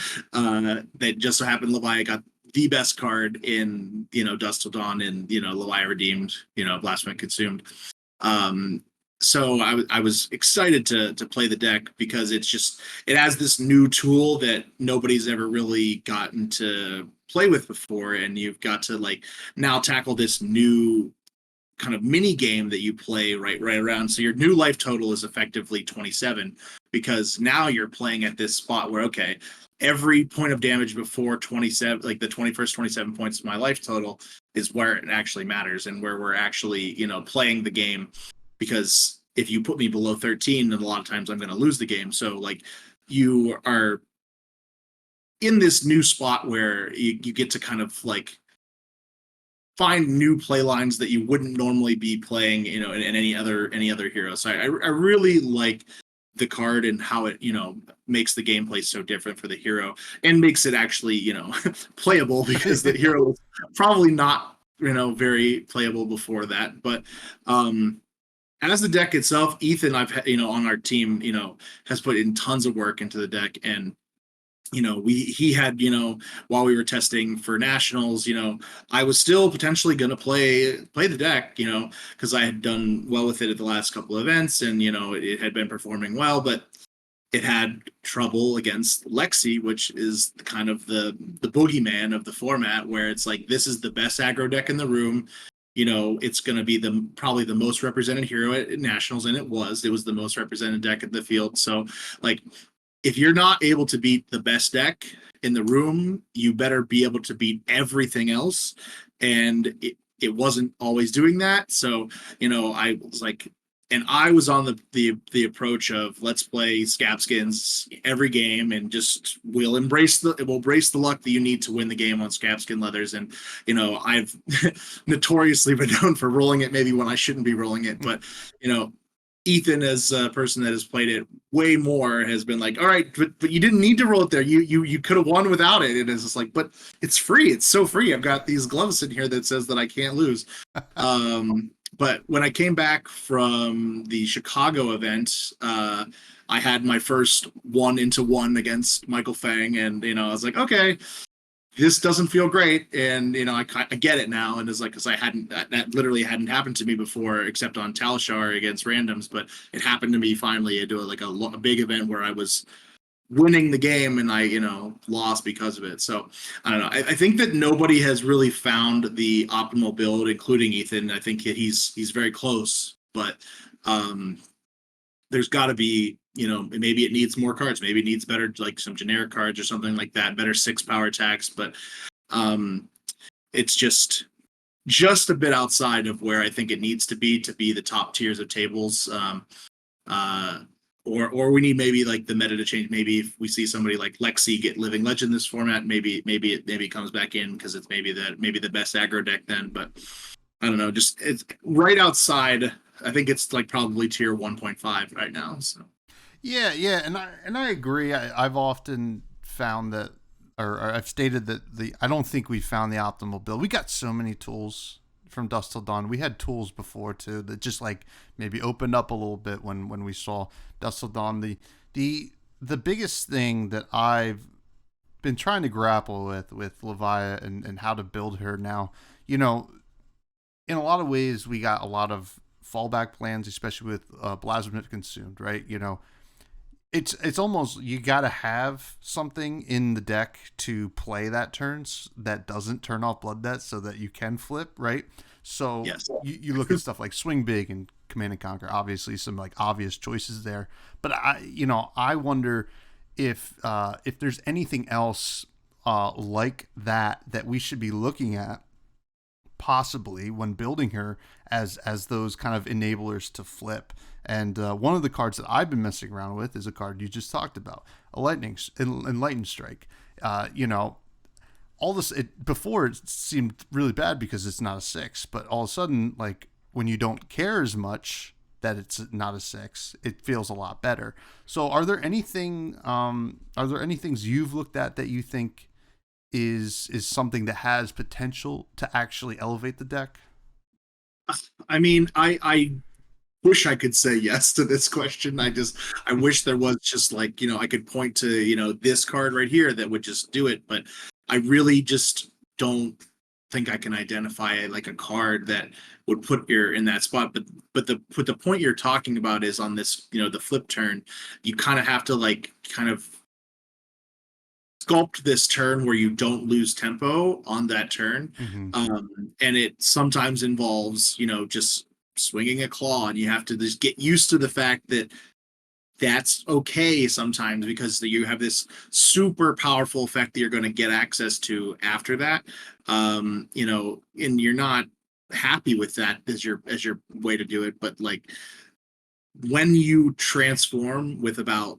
that just so happened Levia got the best card in Dust Till Dawn, and Levia Redeemed, Blasphemy Consumed. So I was excited to play the deck because it has this new tool that nobody's ever really gotten to play with before, and you've got to like now tackle this new kind of mini game that you play right around. So your new life total is effectively 27, because now you're playing at this spot where, okay, every point of damage before 27, like the 21st 27 points of my life total, is where it actually matters and where we're actually playing the game. Because if you put me below 13, then a lot of times I'm going to lose the game. So like you are in this new spot where you get to kind of like find new play lines that you wouldn't normally be playing, in any other hero. So I really like the card and how it, makes the gameplay so different for the hero and makes it actually, playable, because the hero was probably not, very playable before that. But as the deck itself, Ethan, I've had, on our team, has put in tons of work into the deck. And he had, while we were testing for nationals, I was still potentially going to play the deck, because I had done well with it at the last couple of events, and it had been performing well, but it had trouble against Lexi, which is kind of the boogeyman of the format, where it's like, this is the best aggro deck in the room. It's going to be probably the most represented hero at nationals, and it was the most represented deck in the field. So like, if you're not able to beat the best deck in the room, you better be able to beat everything else. And it wasn't always doing that. So, I was like, and I was on the approach of, let's play Scapskins every game, and just we'll embrace the luck that you need to win the game on Scapskin leathers. And I've notoriously been known for rolling it maybe when I shouldn't be rolling it, but Ethan, as a person that has played it way more, has been like, all right, but you didn't need to roll it there. You could have won without it. And it's just like, but it's free. It's so free. I've got these gloves in here that says that I can't lose. But when I came back from the Chicago event, I had my first 1-1 against Michael Fang, and I was like, okay, this doesn't feel great, and I get it now. And it's like, because that literally hadn't happened to me before, except on Talishar against randoms, but it happened to me finally at a big event where I was winning the game, and I lost because of it. So I don't know. I think that nobody has really found the optimal build, including Ethan. I think he's very close, but there's got to be, maybe it needs more cards. Maybe it needs better, like some generic cards or something like that, better 6 power attacks. But it's just a bit outside of where I think it needs to be the top tiers of tables. Or we need maybe like the meta to change. Maybe if we see somebody like Lexi get Living Legend in this format, maybe it comes back in, because it's maybe the best aggro deck then. But I don't know, just it's right outside. I think it's like probably tier 1.5 right now. So yeah, and I agree. I've often found that, or I've stated that I don't think we found the optimal build. We got so many tools from Dusk Till Dawn. We had tools before too that just like maybe opened up a little bit when we saw Dusk Till Dawn. The biggest thing that I've been trying to grapple with Levia and how to build her now, in a lot of ways we got a lot of fallback plans, especially with Blasphemous Consumed, right? It's almost, you got to have something in the deck to play that turns that doesn't turn off Blood Debt, so that you can flip, right? So yes. you look at stuff like Swing Big and Command and Conquer, obviously some like obvious choices there. But I wonder if there's anything else like that we should be looking at, possibly when building her as those kind of enablers to flip. And one of the cards that I've been messing around with is a card you just talked about, a Enlightened Strike. All this, before it seemed really bad because it's not a 6, but all of a sudden, like when you don't care as much that it's not a 6, it feels a lot better. So are there any things you've looked at that you think is something that has potential to actually elevate the deck? I mean, I wish I could say yes to this question. I wish there was just like, I could point to, this card right here that would just do it. But I really just don't think I can identify like a card that would put you in that spot. But the point you're talking about is on this, the flip turn, you kind of have to like kind of sculpt this turn where you don't lose tempo on that turn. And it sometimes involves, just swinging a claw, and you have to just get used to the fact that that's okay sometimes, because you have this super powerful effect that you're going to get access to after that. And you're not happy with that as your way to do it. But like when you transform with about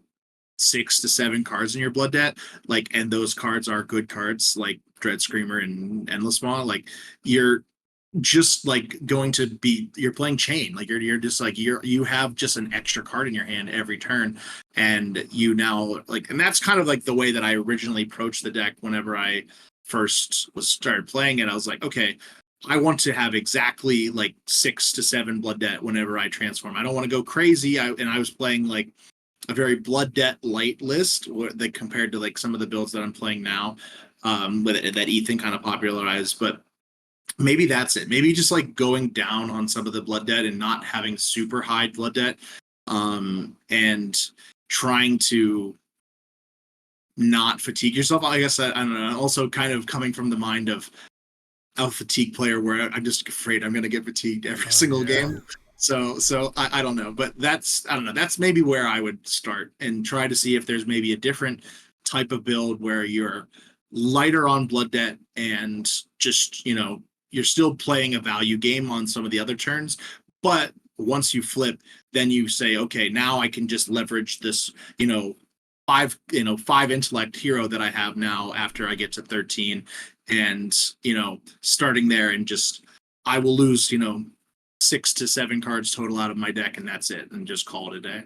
6 to 7 cards in your Blood Debt, like, and those cards are good cards like Dread Screamer and Endless Maw, like you're just like going to be, you're playing chain, like you're just like you have just an extra card in your hand every turn, and you now like, and that's kind of like the way that I originally approached the deck whenever I first was started playing it. I was like, okay, I want to have exactly like 6 to 7 blood debt whenever I transform. I don't want to go crazy. And I was playing like a very blood debt light list that compared to like some of the builds that I'm playing now, with that Ethan kind of popularized. But maybe that's it. Maybe just like going down on some of the blood debt and not having super high blood debt, and trying to not fatigue yourself. I guess I don't know. Also, kind of coming from the mind of a fatigue player, where I'm just afraid I'm going to get fatigued every single game. So I don't know, but I don't know. That's maybe where I would start and try to see if there's maybe a different type of build where you're lighter on blood debt and just, you're still playing a value game on some of the other turns, but once you flip, then you say, okay, now I can just leverage this, five intellect hero that I have now after I get to 13, and starting there, and just I will lose 6 to 7 cards total out of my deck, and that's it, and just call it a day.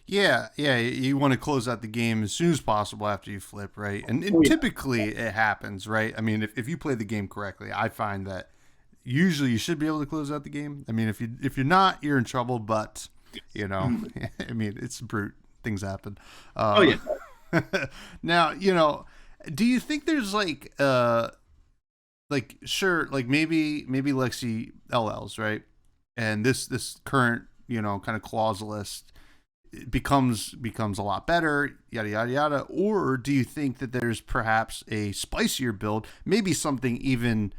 Yeah, you want to close out the game as soon as possible after you flip, right? And typically it happens, right? I mean, if you play the game correctly, I find that usually you should be able to close out the game. I mean, if you're not, you're in trouble, but I mean, it's brute. Things happen. Now, do you think there's like sure, like maybe Lexi LLs, right? And this current, kind of clause list becomes a lot better, yada yada yada. Or do you think that there's perhaps a spicier build, maybe something even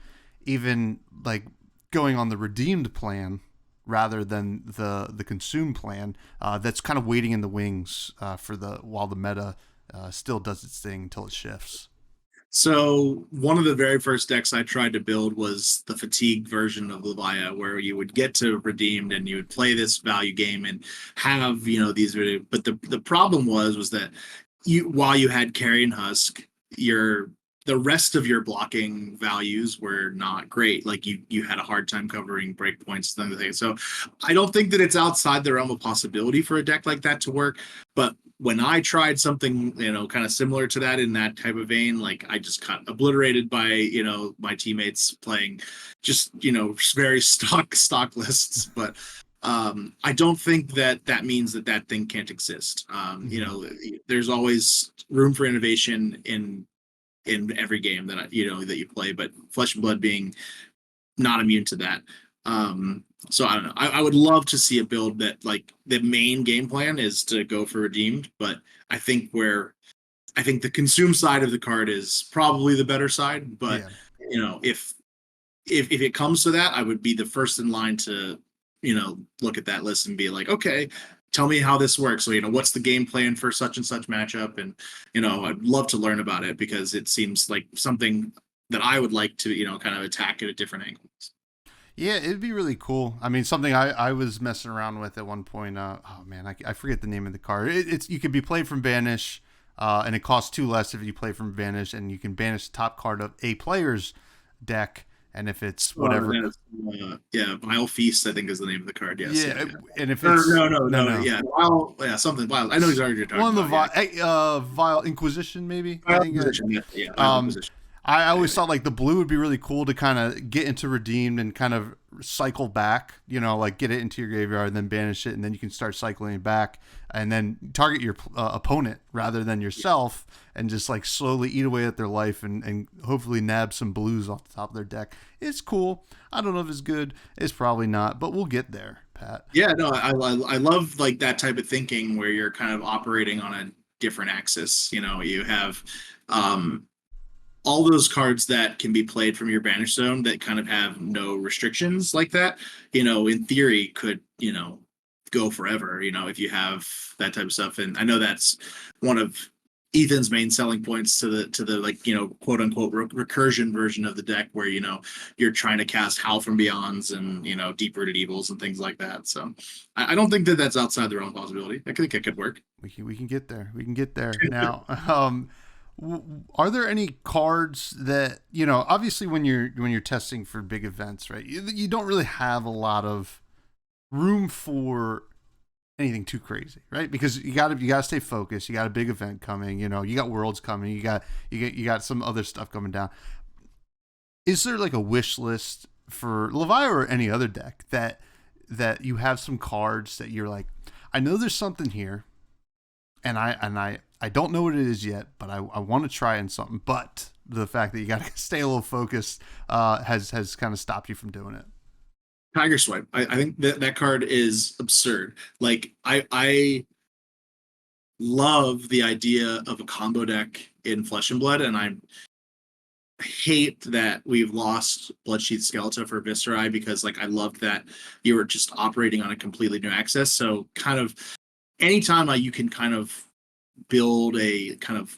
like going on the redeemed plan rather than the consume plan, that's kind of waiting in the wings while the meta still does its thing until it shifts? So one of the very first decks I tried to build was the fatigue version of Levia, where you would get to redeemed and you would play this value game and have these. But the problem was that while you had Carrion Husk, the rest of your blocking values were not great. Like you had a hard time covering breakpoints and things. So I don't think that it's outside the realm of possibility for a deck like that to work. But when I tried something, kind of similar to that in that type of vein, like I just got obliterated by, my teammates playing just, very stock lists. But I don't think that means that thing can't exist. There's always room for innovation in every game that that you play, but Flesh and Blood being not immune to that. So I don't know. I would love to see a build that like the main game plan is to go for redeemed, but I think the consume side of the card is probably the better side. But if it comes to that, I would be the first in line to look at that list and be like, okay, tell me how this works. So, what's the game plan for such and such matchup? And, I'd love to learn about it because it seems like something that I would like to, kind of attack at a different angle. Yeah, it'd be really cool. I mean, something I was messing around with at one point. Oh man, I forget the name of the card. It's you can be played from Banish, and it costs 2 less if you play from Banish, and you can banish the top card of a player's deck. And if it's whatever, Vile Feast, I think is the name of the card. Yes. Yeah, and if it's no. Yeah, Vile, something Vile. I know exactly what you're talking about. One of the Vile Inquisition, maybe. Inquisition. Inquisition. I always thought like the blue would be really cool to kind of get into redeemed and kind of cycle back, like get it into your graveyard and then banish it, and then you can start cycling it back and then target your opponent rather than yourself and just like slowly eat away at their life and hopefully nab some blues off the top of their deck. It's cool. I don't know if it's good. It's probably not, but we'll get there, Pat. Yeah, no, I love like that type of thinking where you're kind of operating on a different axis. You have all those cards that can be played from your banish zone that kind of have no restrictions like that, in theory could, go forever, if you have that type of stuff. And I know that's one of Ethan's main selling points to the like, quote unquote recursion version of the deck where, you're trying to cast Howl from Beyonds and, Deep Rooted Evils and things like that. So I don't think that that's outside the realm of possibility. I think it could work. We can get there. We can get there now. Are there any cards that, you know, obviously when you're testing for big events, right? You don't really have a lot of room for anything too crazy, right? Because you gotta stay focused. You got a big event coming. You know, you got Worlds coming. You got some other stuff coming down. Is there like a wish list for Levia or any other deck that you have some cards that you're like, I know there's something here, and I don't know what it is yet, but I want to try in something. But the fact that you got to stay a little focused has kind of stopped you from doing it. Tiger Swipe. I think that card is absurd. Like I love the idea of a combo deck in Flesh and Blood, and I hate that we've lost Bloodsheath Skeleton for Viscerai, because like I loved that you were just operating on a completely new access. So kind of anytime you can kind of build a kind of,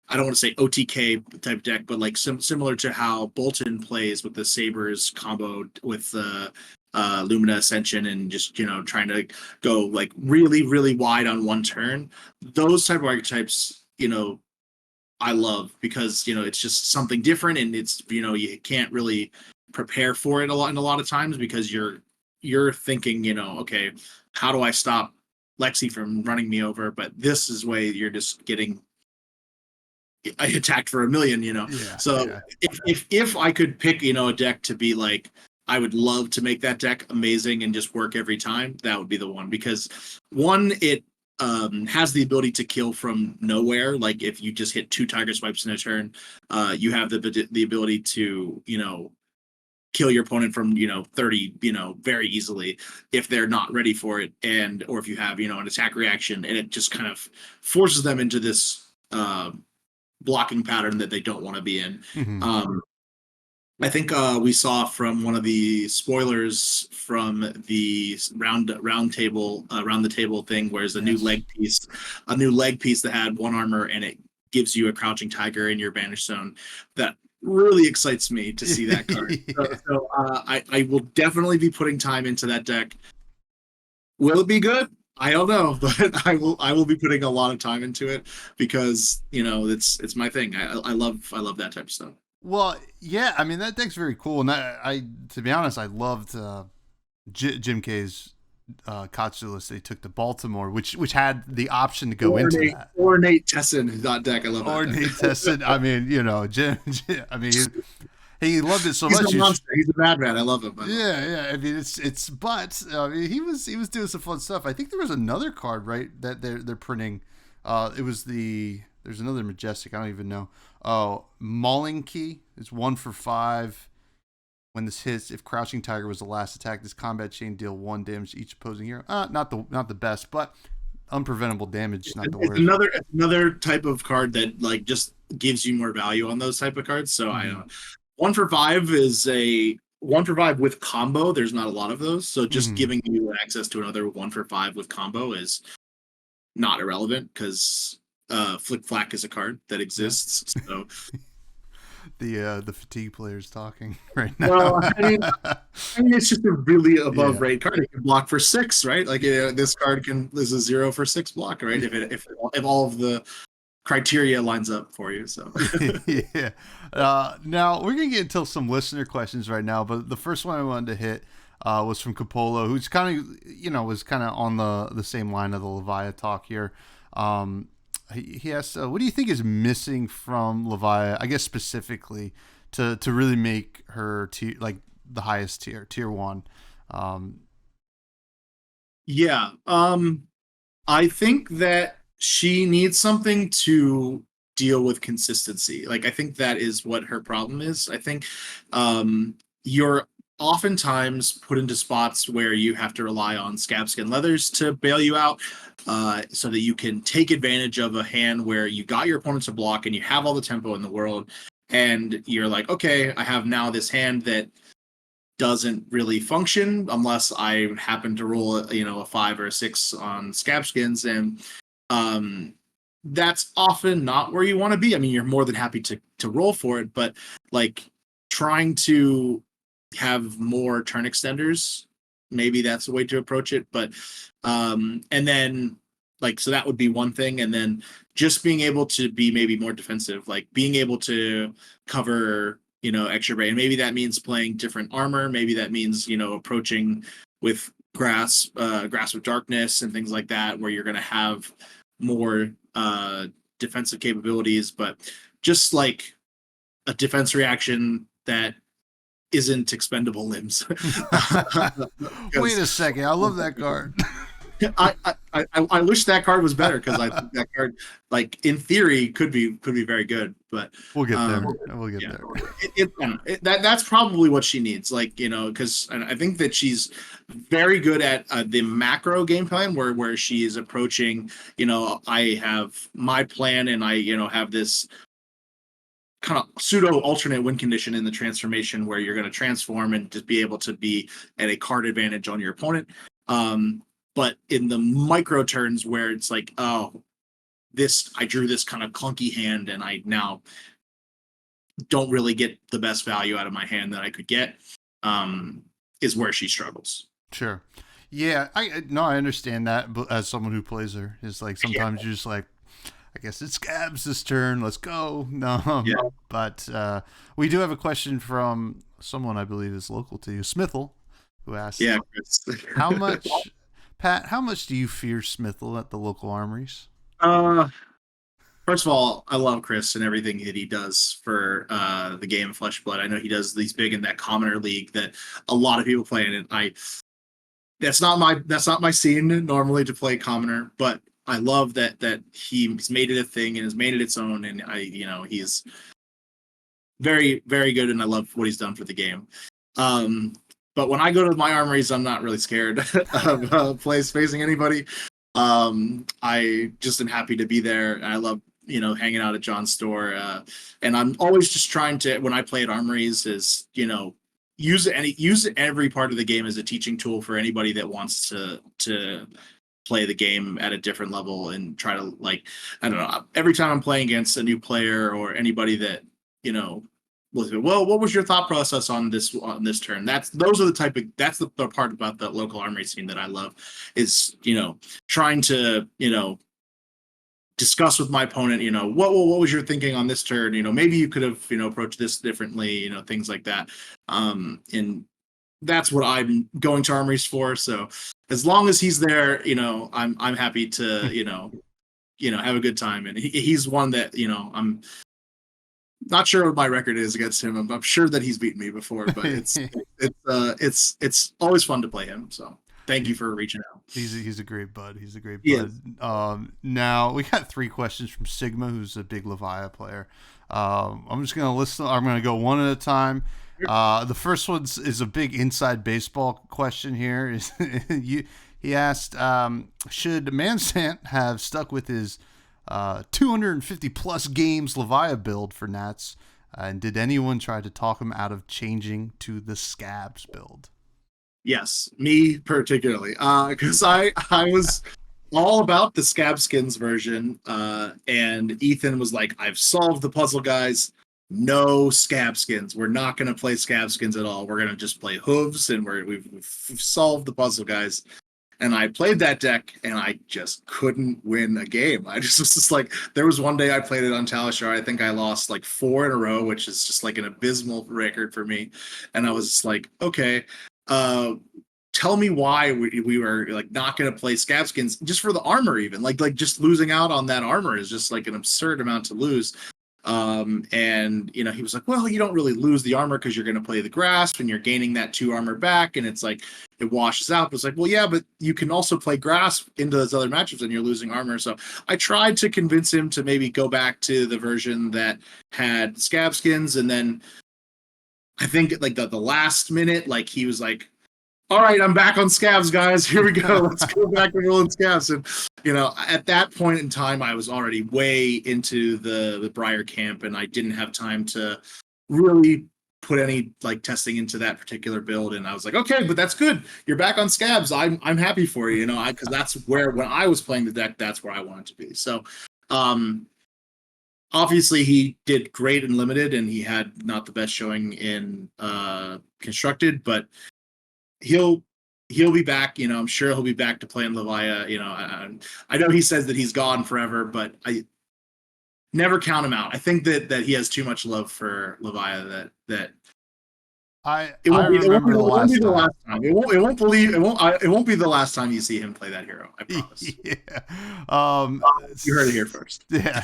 I don't want to say OTK type deck, but like similar to how Bolton plays with the Sabers combo with the Lumina Ascension, and just, you know, trying to go like really, really wide on one turn. Those type of archetypes, you know, I love, because, you know, it's just something different, and it's, you know, you can't really prepare for it a lot of times, because you're thinking, you know, okay, how do I stop Lexi from running me over? But this is way you're just getting attacked for a million, you know. Yeah. So yeah. if I could pick, you know, a deck to be like, I would love to make that deck amazing and just work every time, that would be the one. Because one, it has the ability to kill from nowhere. Like if you just hit 2 Tiger Swipes in a turn, you have the ability to, you know, kill your opponent from, you know, 30, you know, very easily if they're not ready for it. And or if you have, you know, an attack reaction, and it just kind of forces them into this blocking pattern that they don't want to be in. Mm-hmm. I think we saw from one of the spoilers from the round the table thing, where there's a new leg piece that had 1 armor, and it gives you a crouching tiger in your banished zone. That really excites me to see that card. Yeah. So I will definitely be putting time into that deck. Will it be good? I don't know, but I will be putting a lot of time into it, because, you know, it's my thing. I love that type of stuff. Well, yeah, I mean that deck's very cool, and I to be honest, I loved Jim K's Katsu list they took to Baltimore, which had the option to go into that. Or Nate Tesson deck. I love Or that. Nate Tesson. I mean, you know, Jim I mean, he loved it so He's much. a monster. He's a bad man. I love him. Yeah. I mean, but I mean, he was doing some fun stuff. I think there was another card, right, that they're printing. It was there's another Majestic. I don't even know. Oh, Mauling Key. It's 1 for 5. When this hits, if Crouching Tiger was the last attack, this combat chain deal 1 damage to each opposing hero. Not the best, but unpreventable damage. Not the worst. Another type of card that like just gives you more value on those type of cards. So I don't. 1 for 5 is a 1 for 5 with combo. There's not a lot of those, so just giving you access to another 1 for 5 with combo is not irrelevant, because Flick Flack is a card that exists. So the fatigue players talking right now. Well, I mean it's just a really above rate card. It can block for 6, right? Like this card is a 0 for 6 block, right? If all of the criteria lines up for you. So yeah. Now we're gonna get into some listener questions right now, but the first one I wanted to hit was from Capolo, who's kind of was kind of on the same line of the Levia talk here. He asked, what do you think is missing from Levia, I guess specifically to really make her like the highest tier 1? I think that she needs something to deal with consistency. Like I think that is what her problem is. I think you're oftentimes put into spots where you have to rely on Scapskin leathers to bail you out, so that you can take advantage of a hand where you got your opponent to block and you have all the tempo in the world, and you're like, okay, I have now this hand that doesn't really function unless I happen to roll a 5 or a 6 on Scapskins, and that's often not where you want to be. I mean, you're more than happy to roll for it, but like trying to have more turn extenders, maybe that's the way to approach it. But and then like, so that would be one thing. And then just being able to be maybe more defensive, like being able to cover, extra brain. Maybe that means playing different armor. Maybe that means, approaching with grasp of darkness and things like that, where you're going to have more defensive capabilities, but just like a defense reaction that isn't expendable limbs. Wait a second, I love that card. I wish that card was better, because I think that card, like, in theory, could be very good. But we'll get there. We'll get there. That's probably what she needs, like, because I think that she's very good at the macro game plan, where she is approaching. I have my plan, and I have this kind of pseudo alternate win condition in the transformation, where you're going to transform and just be able to be at a card advantage on your opponent. But in the micro turns, where it's like, oh, I drew this kind of clunky hand, and I now don't really get the best value out of my hand that I could get, is where she struggles. Sure. Yeah, I understand that, but as someone who plays her, it's like sometimes you're just like, I guess it's Scabs this turn, let's go. No, yeah. But we do have a question from someone I believe is local to you, Smithel, who asked, how much... Pat, how much do you fear Smithel at the local armories? First of all, I love Chris and everything that he does for the game of Flesh Blood. I know he does these big in that commoner league that a lot of people play in, and that's not my scene normally to play commoner, but I love that he's made it a thing and has made it its own, and he's very, very good, and I love what he's done for the game. But when I go to my armories, I'm not really scared of facing anybody. I just am happy to be there. And I love, hanging out at John's store. And I'm always just trying to, when I play at armories, is, use every part of the game as a teaching tool for anybody that wants to play the game at a different level, and try to, like, I don't know, every time I'm playing against a new player or anybody that, well, what was your thought process on this turn? That's the part about the local armory scene that I love, is trying to discuss with my opponent, what was your thinking on this turn? Maybe you could have approached this differently, things like that. And that's what I'm going to armories for. So as long as he's there, I'm happy to have a good time. And he's one that I'm not sure what my record is against him. I'm sure that he's beaten me before, but it's always fun to play him. So thank you for reaching out. He's a great bud. He's a great bud. Now we got 3 questions from Sigma, who's a big Levia player. I'm just gonna list them. I'm gonna go one at a time. The first one is a big inside baseball question here. He asked, should Mansant have stuck with his 250 plus games Levia build for Nats, and did anyone try to talk him out of changing to the Scabs build? Yes, me particularly, because I was all about the Scapskins version, and Ethan was like, I've solved the puzzle, guys. No Scapskins. We're not going to play Scapskins at all. We're going to just play hooves, and we've solved the puzzle, guys. And I played that deck, and I just couldn't win a game. I just was just like, there was one day I played it on Talishar. I think I lost like 4 in a row, which is just like an abysmal record for me. And I was just like, okay, tell me why we were like not going to play Scapskins just for the armor, even like just losing out on that armor is just like an absurd amount to lose. And he was like, well, you don't really lose the armor because you're going to play the grasp and you're gaining that 2 armor back, and it's like it washes out. But it's like, well, yeah, but you can also play grasp into those other matchups and you're losing armor. So I tried to convince him to maybe go back to the version that had Scapskins, and then I think like the last minute, like he was like, all right, I'm back on Scabs, guys. Here we go. Let's go back to rolling Scabs. And, at that point in time, I was already way into the Briar camp, and I didn't have time to really put any like testing into that particular build. And I was like, okay, but that's good. You're back on Scabs. I'm happy for you, because that's where, when I was playing the deck, that's where I wanted to be. So, obviously he did great in limited, and he had not the best showing in constructed, but he'll he'll be back. I'm sure he'll be back to playing Levia. I know he says that he's gone forever, but I never count him out. I think that he has too much love for Levia that I it won't remember the last time. It won't be the last time you see him play that hero. I promise. You heard it here first. Yeah,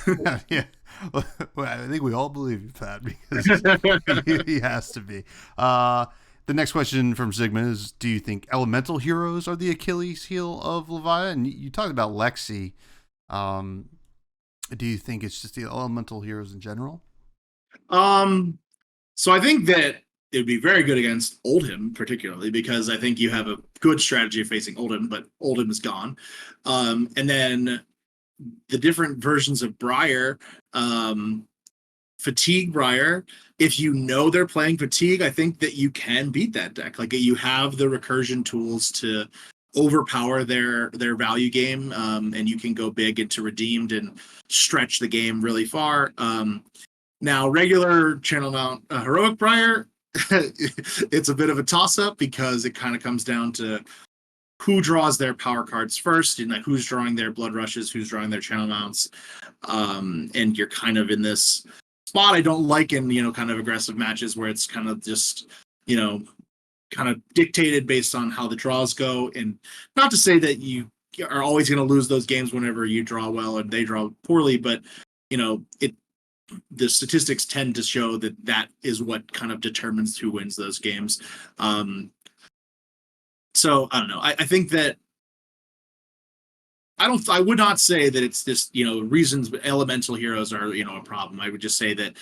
yeah. Well, I think we all believe you, Pat, because he has to be. The next question from Sigma is: do you think elemental heroes are the Achilles heel of Levia? And you talked about Lexi. Do you think it's just the elemental heroes in general? So I think that it would be very good against Oldhim, particularly because I think you have a good strategy of facing Oldhim, but Oldhim is gone. And then the different versions of Briar, Fatigue Briar, if you know they're playing Fatigue, I think that you can beat that deck. Like you have the recursion tools to overpower their value game, and you can go big into Redeemed and stretch the game really far. Now, regular channel mount Heroic Briar, it's a bit of a toss-up because it kind of comes down to who draws their power cards first, and like who's drawing their blood rushes, who's drawing their channel mounts, and you're kind of in this spot I don't like in kind of aggressive matches where it's kind of just kind of dictated based on how the draws go, and not to say that you are always going to lose those games whenever you draw well and they draw poorly, but the statistics tend to show that is what kind of determines who wins those games. So I don't know. I think that I would not say that it's just, reasons elemental heroes are, a problem. I would just say that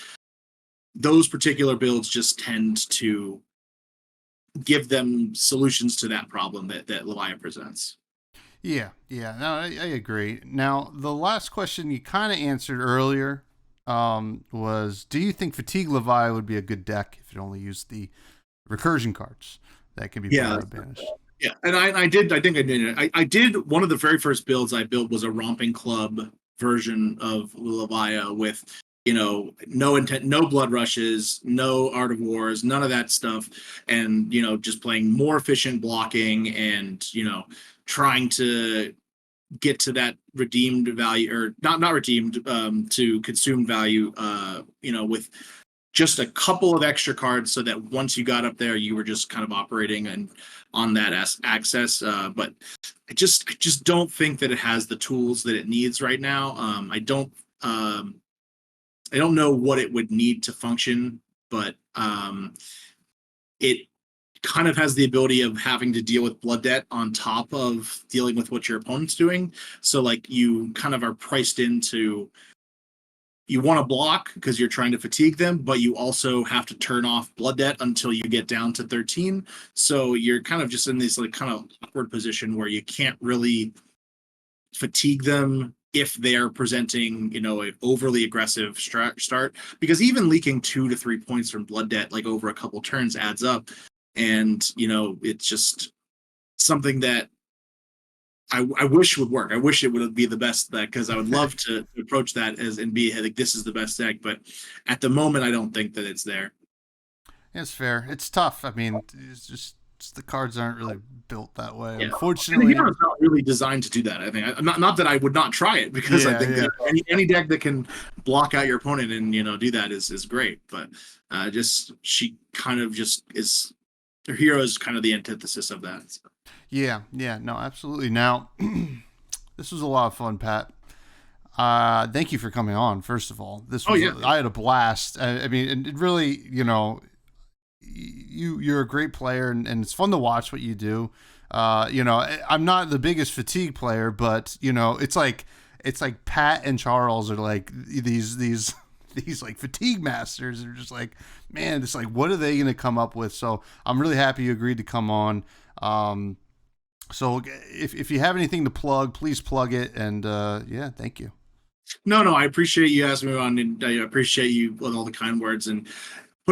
those particular builds just tend to give them solutions to that problem that Levia presents. Yeah. No, I agree. Now, the last question you kind of answered earlier was, do you think Fatigue Levia would be a good deck if it only used the recursion cards that can be part of Banished? Yeah, and I think I did it. I did one of the very first builds I built was a Romping Club version of Levia with no intent, no blood rushes, no Art of Wars, none of that stuff, and just playing more efficient blocking and trying to get to that redeemed value, or not redeemed, to consumed value, with just a couple of extra cards so that once you got up there, you were just kind of operating and on that access. But I just don't think that it has the tools that it needs right now. I don't know what it would need to function, but it kind of has the ability of having to deal with blood debt on top of dealing with what your opponent's doing. So like you kind of are priced into, you want to block because you're trying to fatigue them, but you also have to turn off blood debt until you get down to 13. So you're kind of just in this like kind of awkward position where you can't really fatigue them if they're presenting, an overly aggressive start, because even leaking 2 to 3 points from blood debt, like over a couple turns, adds up. And, it's just something that I wish would work. I wish it would be the best deck, because I would love to approach that and be like, this is the best deck. But at the moment, I don't think that it's there. It's fair. It's tough. I mean, it's just the cards aren't really built that way. Yeah. Unfortunately, it's not really designed to do that. I think not that I would not try it, because I think that any deck that can block out your opponent and do that is great. But she kind of just is. Her hero is kind of the antithesis of that. So. Yeah, no, absolutely. Now, this was a lot of fun, Pat. Thank you for coming on. First of all, I had a blast. I mean, it really, you're a great player, and it's fun to watch what you do. I'm not the biggest fatigue player, but it's like Pat and Charles are like these like fatigue masters. They're just like, man, it's like, what are they going to come up with? So I'm really happy you agreed to come on. So if you have anything to plug, please plug it. And thank you. No, I appreciate you asking me on, and I appreciate you with all the kind words, and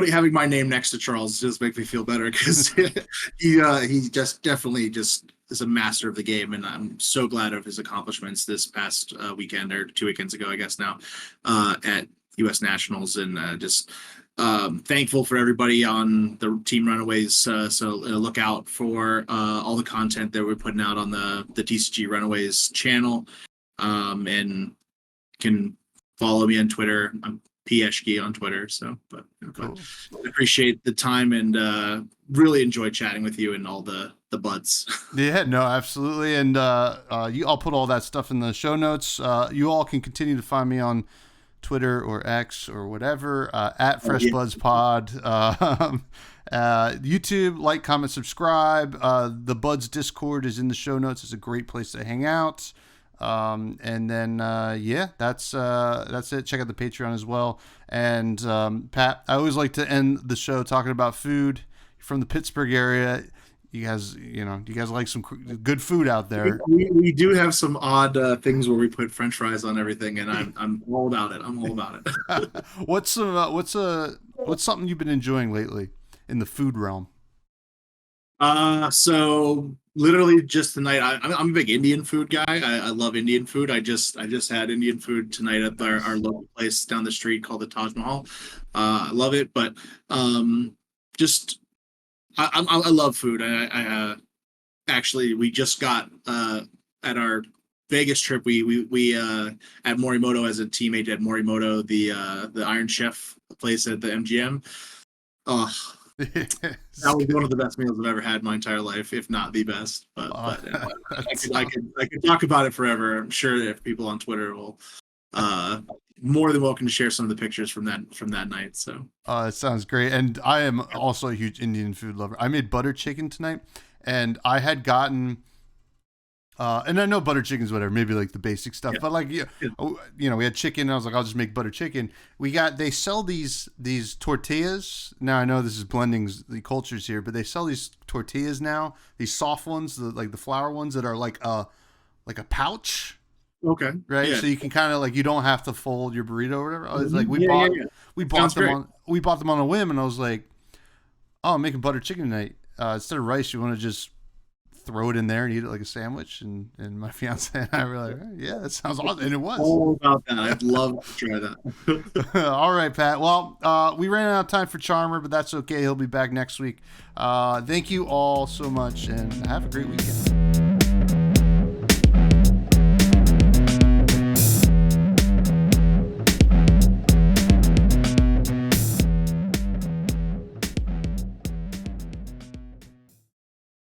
having my name next to Charles just makes me feel better, because he just definitely just is a master of the game, and I'm so glad of his accomplishments this past weekend, or 2 weekends ago, I guess now, at U.S. Nationals, and just Thankful for everybody on the Team Runaways. So look out for all the content that we're putting out on the TCG Runaways channel. And can follow me on Twitter. I'm P Eshghy on Twitter. So, but I appreciate the time and really enjoy chatting with you and all the buds. Yeah, no, absolutely. And I'll put all that stuff in the show notes. You all can continue to find me on Twitter or X or whatever, at FreshBudsPod. YouTube, like, comment, subscribe. The Buds Discord is in the show notes. It's a great place to hang out. And then, that's it. Check out the Patreon as well. And, Pat, I always like to end the show talking about food. From the Pittsburgh area. You guys like some good food out there. We do have some odd things where we put French fries on everything, and I'm all about it. I'm all about it. What's something you've been enjoying lately in the food realm? So literally just tonight, I'm a big Indian food guy. I love Indian food. I just had Indian food tonight at our local place down the street called the Taj Mahal. I love it, but I love food. I actually, we just got at our Vegas trip. We at Morimoto as a teammate at Morimoto, the Iron Chef place at the MGM. Oh, that was one of the best meals I've ever had in my entire life, if not the best. But I could talk about it forever. I'm sure if people on Twitter will more than welcome to share some of the pictures from that night. So it sounds great. And I am also a huge Indian food lover. I made butter chicken tonight, and I had gotten and I know butter chicken's whatever, maybe like the basic stuff, but like we had chicken, and I was like, I'll just make butter chicken. They sell these tortillas. Now I know this is blending the cultures here, but they sell these tortillas now, these soft ones, the flour ones that are like a pouch. Okay. Right. Yeah. So you can kind of like, you don't have to fold your burrito or whatever. It's like we bought them on a whim, and I was like, oh, I'm making butter chicken tonight. Instead of rice, you want to just throw it in there and eat it like a sandwich. And my fiance and I were like, yeah, that sounds awesome. And it was all about that. I'd love to try that. All right, Pat. Well, we ran out of time for Charmer, but that's okay. He'll be back next week. Thank you all so much, and have a great weekend.